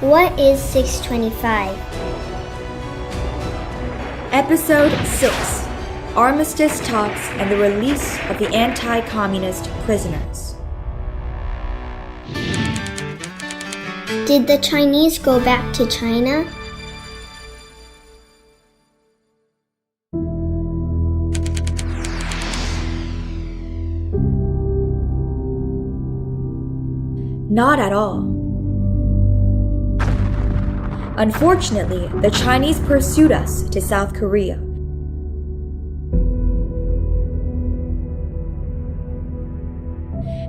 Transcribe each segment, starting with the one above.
What is 625? Episode 6, Armistice Talks and the Release of the Anti-Communist Prisoners. Did the Chinese go back to China? Not at all. Unfortunately, the Chinese pursued us to South Korea.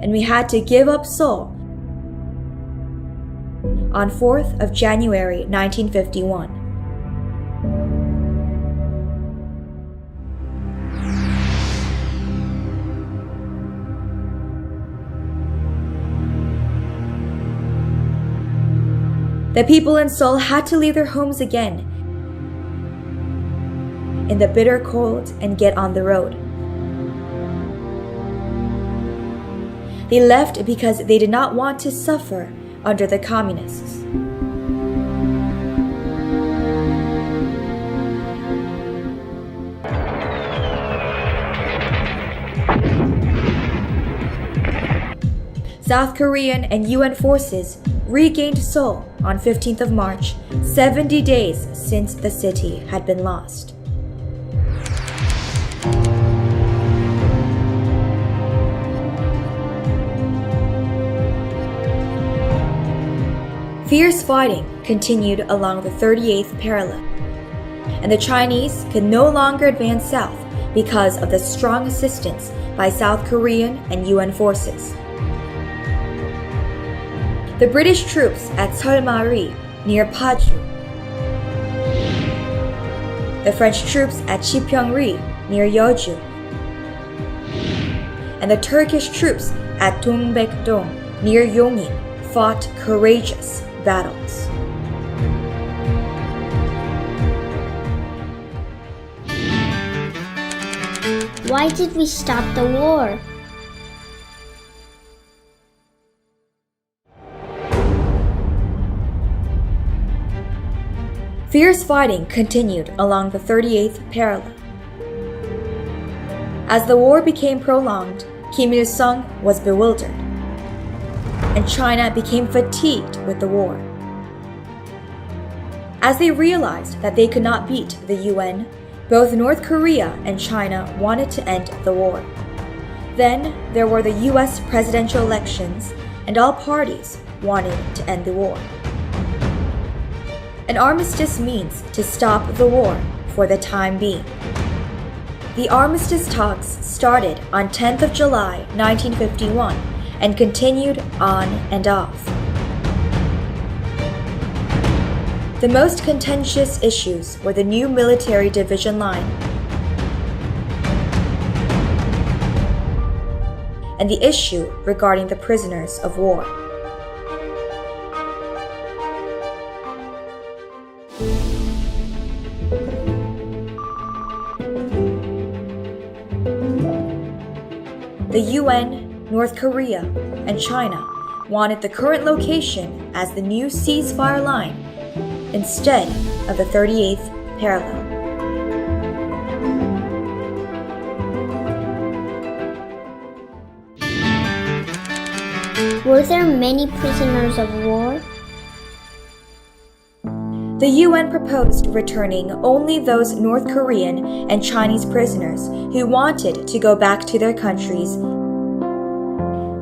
And we had to give up Seoul on 4th of January 1951. The people in Seoul had to leave their homes again in the bitter cold and get on the road. They left because they did not want to suffer under the communists. South Korean and UN forces regained Seoul on 15th of March, 70 days since the city had been lost. Fierce fighting continued along the 38th parallel, and the Chinese could no longer advance south because of the strong assistance by South Korean and UN forces. The British troops at Seoul near Paju, the French troops at Chipyeong-ri near Yeoju, and the Turkish troops at Dongbek-dong near Yongin fought courageous battles. Why did we stop the war? Fierce fighting continued along the 38th parallel. As the war became prolonged, Kim Il-sung was bewildered, and China became fatigued with the war. As they realized that they could not beat the UN, both North Korea and China wanted to end the war. Then there were the US presidential elections, and all parties wanted to end the war. An armistice means to stop the war for the time being. The armistice talks started on 10th of July 1951 and continued on and off. The most contentious issues were the new military division line and the issue regarding the prisoners of war. The UN, North Korea, and China wanted the current location as the new ceasefire line instead of the 38th parallel. Were there many prisoners of war? The UN proposed returning only those North Korean and Chinese prisoners who wanted to go back to their countries.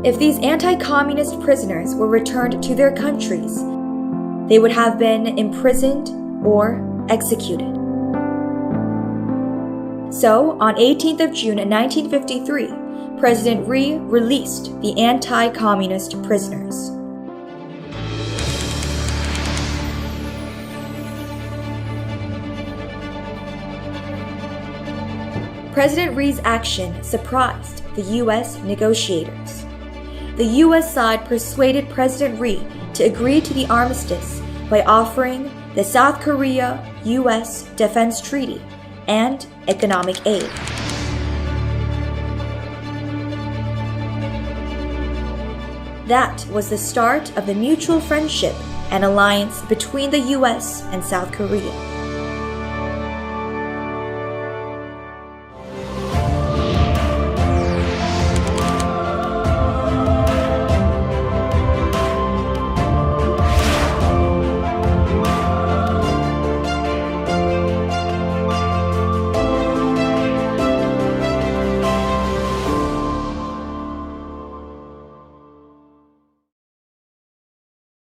If these anti-communist prisoners were returned to their countries, they would have been imprisoned or executed. So, on 18th of June 1953, President Ri released the anti-communist prisoners. President Ri's action surprised the U.S. negotiators. The U.S. side persuaded President Ri to agree to the armistice by offering the South Korea-U.S. Defense Treaty and economic aid. That was the start of the mutual friendship an alliance between the US and South Korea.